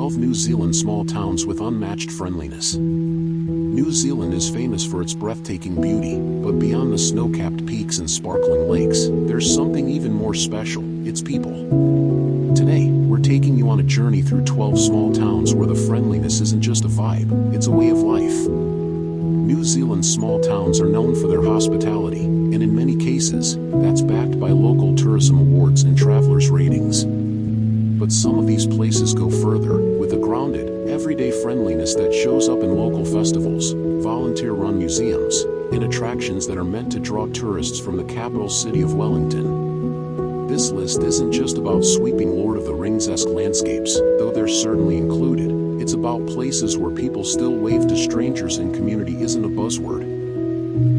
12 New Zealand small towns with unmatched friendliness. New Zealand is famous for its breathtaking beauty, but beyond the snow-capped peaks and sparkling lakes, there's something even more special: its people. Today, we're taking you on a journey through 12 small towns where the friendliness isn't just a vibe, it's a way of life. New Zealand's small towns are known for their hospitality, and in many cases, that's backed by local tourism awards and travelers' ratings. But some of these places go further, with a grounded, everyday friendliness that shows up in local festivals, volunteer-run museums, and attractions that are meant to draw tourists from the capital city of Wellington. This list isn't just about sweeping Lord of the Rings-esque landscapes, though they're certainly included. It's about places where people still wave to strangers and community isn't a buzzword.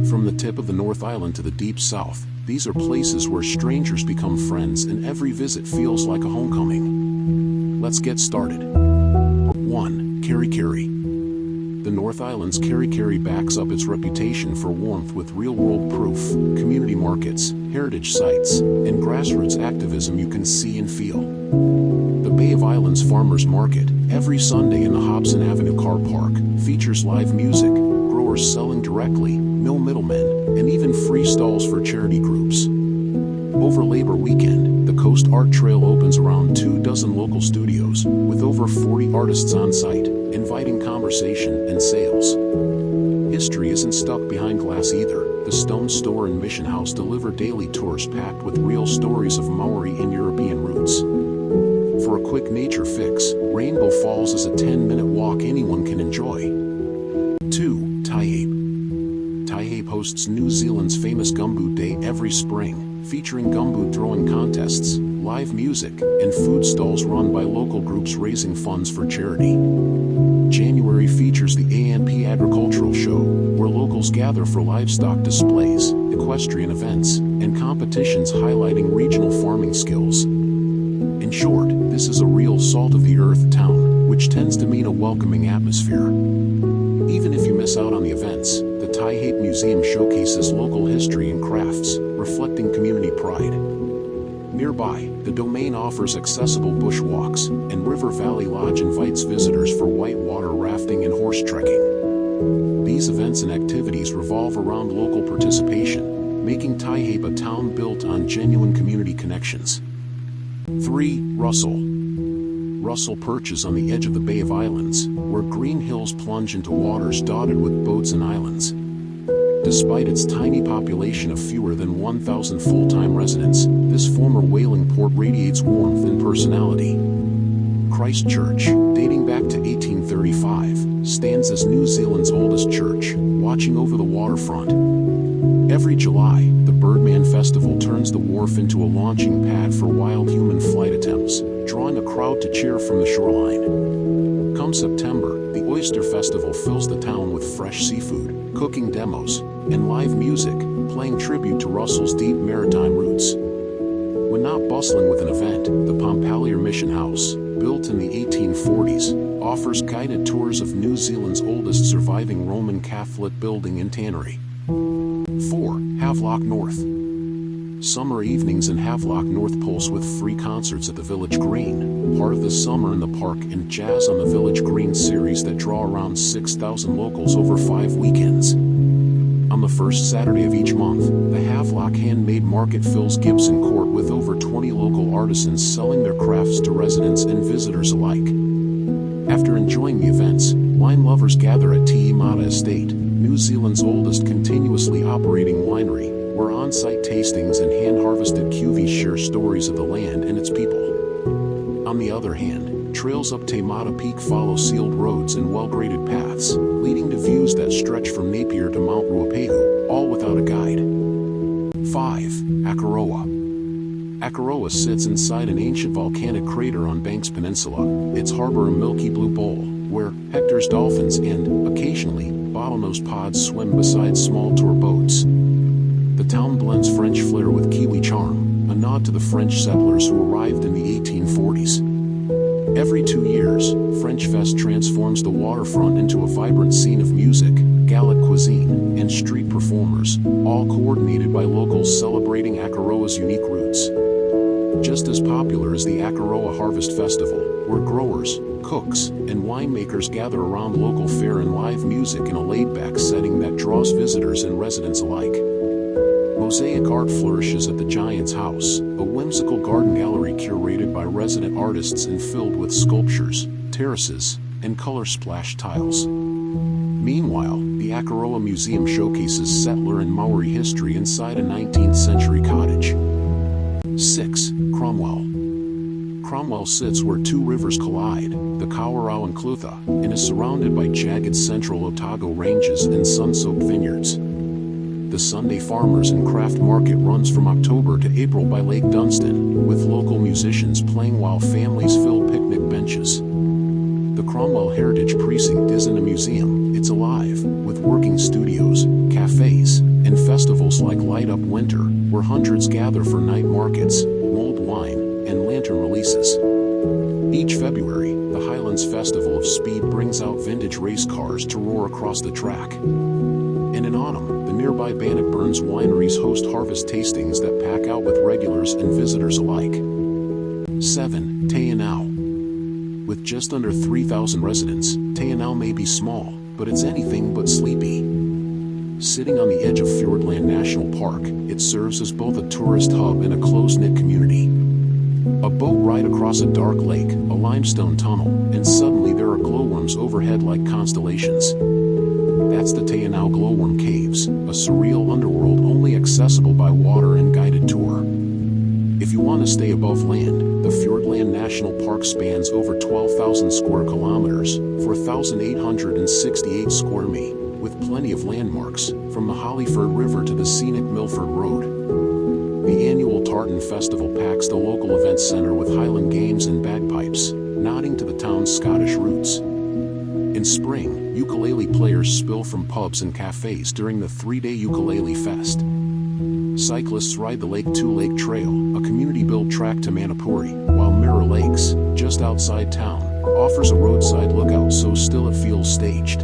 From the tip of the North Island to the deep south, these are places where strangers become friends and every visit feels like a homecoming. Let's get started. 1. Kerikeri. The North Island's Kerikeri backs up its reputation for warmth with real-world proof, community markets, heritage sites, and grassroots activism you can see and feel. The Bay of Islands Farmers Market, every Sunday in the Hobson Avenue car park, features live music, growers selling directly, no middlemen, and even free stalls for charity groups. Over Labor Weekend, the Coast Art Trail opens around 24 local studios, with over 40 artists on site, inviting conversation and sales. History isn't stuck behind glass either. The Stone Store and Mission House deliver daily tours packed with real stories of Maori and European roots. For a quick nature fix, Rainbow Falls is a 10-minute walk anyone can enjoy. 2. Taihape. Taihape hosts New Zealand's famous Gumboot Day every spring, featuring gumboot throwing contests, live music, and food stalls run by local groups raising funds for charity. January features the ANP Agricultural Show, where locals gather for livestock displays, equestrian events, and competitions highlighting regional farming skills. In short, this is a real salt-of-the-earth town, which tends to mean a welcoming atmosphere. Even if you miss out on the events, the Taihape Museum showcases local history and crafts, reflecting community pride. Nearby, the domain offers accessible bushwalks, and River Valley Lodge invites visitors for whitewater rafting and horse trekking. These events and activities revolve around local participation, making Taihape a town built on genuine community connections. 3. Russell. Russell perches on the edge of the Bay of Islands, where green hills plunge into waters dotted with boats and islands. Despite its tiny population of fewer than 1,000 full-time residents, this former whaling port radiates warmth and personality. Christchurch, dating back to 1835, stands as New Zealand's oldest church, watching over the waterfront. Every July, the Birdman Festival turns the wharf into a launching pad for wild human flight attempts, drawing a crowd to cheer from the shoreline. Come September, the Oyster Festival fills the town with fresh seafood, cooking demos, and live music, playing tribute to Russell's deep maritime roots. When not bustling with an event, the Pompalier Mission House, built in the 1840s, offers guided tours of New Zealand's oldest surviving Roman Catholic building and tannery. 4. Havelock North. Summer evenings in Havelock North pulse with free concerts at the Village Green, part of the Summer in the Park and Jazz on the Village Green series that draw around 6,000 locals over 5 weekends. On the first Saturday of each month, the Havelock Handmade Market fills Gibson Court with over 20 local artisans selling their crafts to residents and visitors alike. After enjoying the events, wine lovers gather at Te Imata Estate, New Zealand's oldest continuously operating winery, where on-site tastings and hand-harvested Kiwi share stories of the land and its people. On the other hand, trails up Te Mata Peak follow sealed roads and well-graded paths, leading to views that stretch from Napier to Mount Ruapehu, all without a guide. 5. Akaroa. Akaroa sits inside an ancient volcanic crater on Banks Peninsula, its harbor a milky blue bowl, where Hector's dolphins and, occasionally, bottlenose pods swim beside small tour boats. The town blends French flair with Kiwi charm, a nod to the French settlers who arrived in the 1840s. Every 2 years, French Fest transforms the waterfront into a vibrant scene of music, Gallic cuisine, and street performers, all coordinated by locals celebrating Akaroa's unique roots. Just as popular as the Akaroa Harvest Festival, where growers, cooks, and winemakers gather around local fare and live music in a laid-back setting that draws visitors and residents alike. Mosaic art flourishes at the Giant's House, a whimsical garden gallery curated by resident artists and filled with sculptures, terraces, and color-splashed tiles. Meanwhile, the Akaroa Museum showcases settler and Maori history inside a 19th century cottage. 6. Cromwell. Cromwell sits where two rivers collide, the Kawarau and Clutha, and is surrounded by jagged central Otago ranges and sun-soaked vineyards. The Sunday Farmers and Craft Market runs from October to April by Lake Dunstan, with local musicians playing while families fill picnic benches. The Cromwell Heritage Precinct isn't a museum, it's alive, with working studios, cafes, and festivals like Light Up Winter, where hundreds gather for night markets, mulled wine, and lantern releases. Each February, the Highlands Festival of Speed brings out vintage race cars to roar across the track. And in autumn, the nearby Bannockburns wineries host harvest tastings that pack out with regulars and visitors alike. 7. Teanau. With just under 3,000 residents, Teanau may be small, but it's anything but sleepy. Sitting on the edge of Fiordland National Park, it serves as both a tourist hub and a close-knit community. A boat ride across a dark lake, a limestone tunnel, and suddenly there are glowworms overhead like constellations. That's the Teanau Glowworm Caves, a surreal underworld only accessible by water and guided tour. If you want to stay above land, the Fiordland National Park spans over 12,000 square kilometers, 4,868 square mi, with plenty of landmarks, from the Hollyford River to the scenic Milford Road. The annual Tartan Festival packs the local events center with Highland games and bagpipes, nodding to the town's Scottish roots. In spring, ukulele players spill from pubs and cafes during the 3-day Ukulele Fest. Cyclists ride the Lake 2 Lake Trail, a community-built track to Manapuri, while Mirror Lakes, just outside town, offers a roadside lookout so still it feels staged.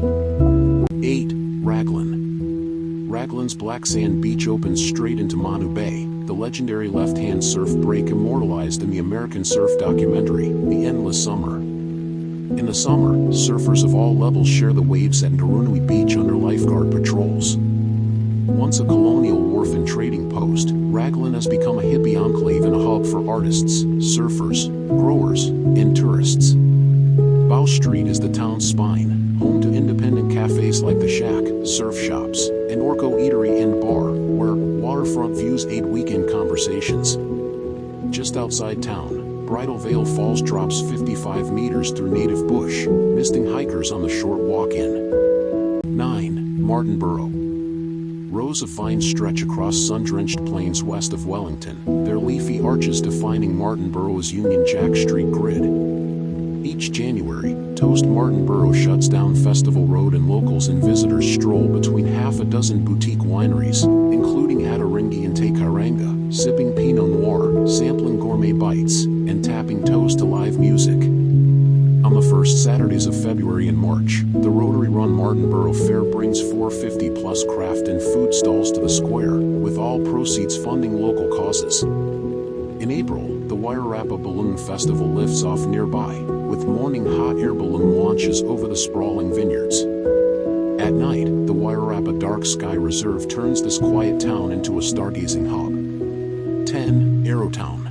8. Raglan. Raglan's black sand beach opens straight into Manu Bay, the legendary left-hand surf break immortalized in the American surf documentary, The Endless Summer. In the summer, surfers of all levels share the waves at Narunui Beach under lifeguard patrols. Once a colonial wharf and trading post, Raglan has become a hippie enclave and a hub for artists, surfers, growers, and tourists. Bow Street is the town's spine, home to independent cafes like The Shack, surf shops, and Orco Eatery and Bar, where waterfront views aid weekend conversations. Just outside town, Bridal Veil Falls drops 55 meters through native bush, misting hikers on the short walk-in. 9. Martinborough. Rows of vines stretch across sun-drenched plains west of Wellington, their leafy arches defining Martinborough's Union Jack Street grid. Each January, Toast Martinborough shuts down Festival Road and locals and visitors stroll between half a dozen boutique wineries, including Ataringi and Te Kairanga, sipping Pinot Noir, sampling gourmet bites, and tapping toes to live music. On the first Saturdays of February and March, the Rotary-run Martinborough Fair brings 450-plus craft and food stalls to the square, with all proceeds funding local causes. In April, the Wairarapa Balloon Festival lifts off nearby, with morning hot air balloon launches over the sprawling vineyards. At night, the Wairarapa Dark Sky Reserve turns this quiet town into a stargazing hub. 10. Arrowtown.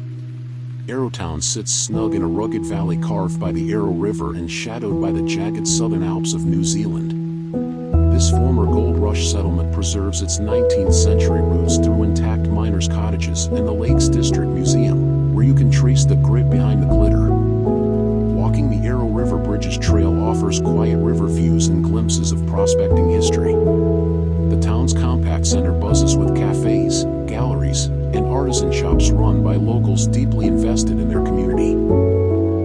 Arrowtown sits snug in a rugged valley carved by the Arrow River and shadowed by the jagged southern Alps of New Zealand. This former gold rush settlement preserves its 19th century roots through intact miners' cottages and the Lakes District Museum, where you can trace the grit behind the glitter. Walking the Arrow River Bridges Trail offers quiet river views and glimpses of prospecting history. The town's compact center buzzes with cafes, galleries, and artisan shops run by locals deeply invested in their community.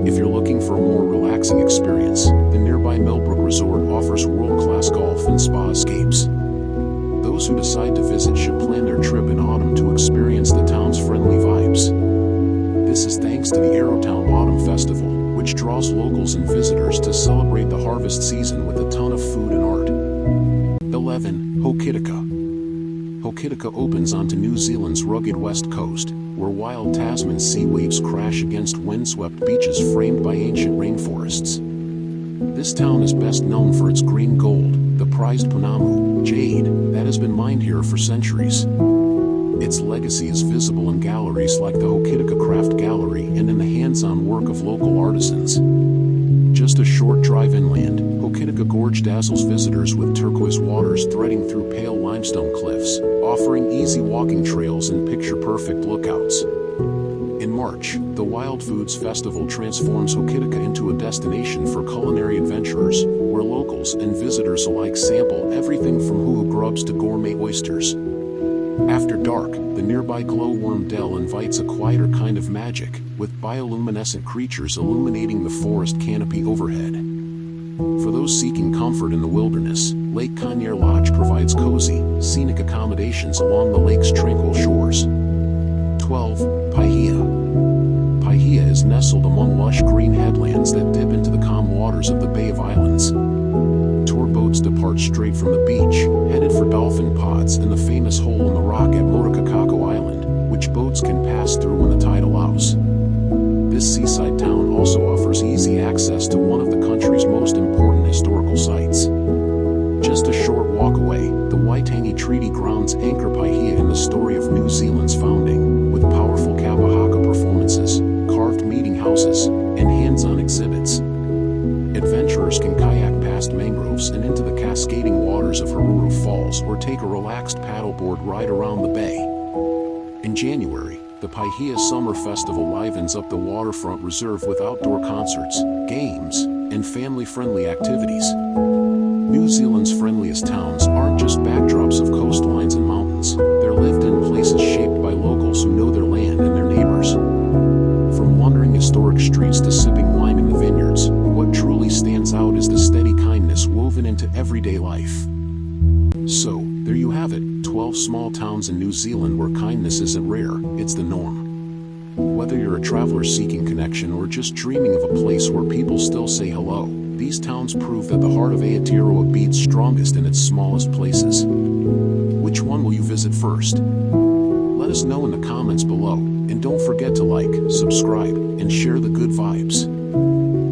If you're looking for a more relaxing experience, the nearby Millbrook Resort offers world-class golf and spa escapes. Those who decide to visit should plan their trip in autumn to experience the town's friendly vibes. This is thanks to the Arrowtown Autumn Festival, which draws locals and visitors to celebrate the harvest season with a ton of food and art. 11. Hokitika. Hokitika opens onto New Zealand's rugged west coast, where wild Tasman sea waves crash against windswept beaches framed by ancient rainforests. This town is best known for its green gold, the prized Punamu, jade, that has been mined here for centuries. Its legacy is visible in galleries like the Hokitika Craft Gallery and in the hands-on work of local artisans. Just a short drive inland, Hokitika Gorge dazzles visitors with turquoise waters threading through pale limestone cliffs, offering easy walking trails and picture-perfect lookouts. In March, the Wild Foods Festival transforms Hokitika into a destination for culinary adventurers, where locals and visitors alike sample everything from hoo-hoo grubs to gourmet oysters. After dark, the nearby glowworm dell invites a quieter kind of magic, with bioluminescent creatures illuminating the forest canopy overhead. For those seeking comfort in the wilderness, Lake Conyer Lodge provides cozy, scenic accommodations along the lake's tranquil shores. 12. Paihia. Paihia is nestled among lush green headlands that dip into the calm waters of the Bay of Islands. Tour boats depart straight from the beach, headed for dolphin pods and the famous hole in the rock at Motukakako Island, which boats can pass through when the tide allows. This seaside town also offers easy access to one of the country's most important historical sites. Just a short walk away, the Waitangi Treaty Grounds anchor Paihia in the story of New Zealand's founding, with powerful kapahaka performances, carved meeting houses, and hands-on exhibits. Adventurers can kayak past mangroves and into the cascading waters of Haruru Falls or take a relaxed paddleboard ride around the bay. In January, the Paihia Summer Festival livens up the waterfront reserve with outdoor concerts, games, and family-friendly activities. New Zealand's friendliest towns aren't just backdrops of coastlines and mountains, they're lived-in places shaped by locals who know their land and their neighbors. From wandering historic streets to sipping wine in the vineyards, what truly stands out is the steady kindness woven into everyday life. So, there you have it, 12 small towns in New Zealand where kindness isn't rare, it's the norm. Whether you're a traveler seeking connection or just dreaming of a place where people still say hello, these towns prove that the heart of Aotearoa beats strongest in its smallest places. Which one will you visit first? Let us know in the comments below, and don't forget to like, subscribe, and share the good vibes.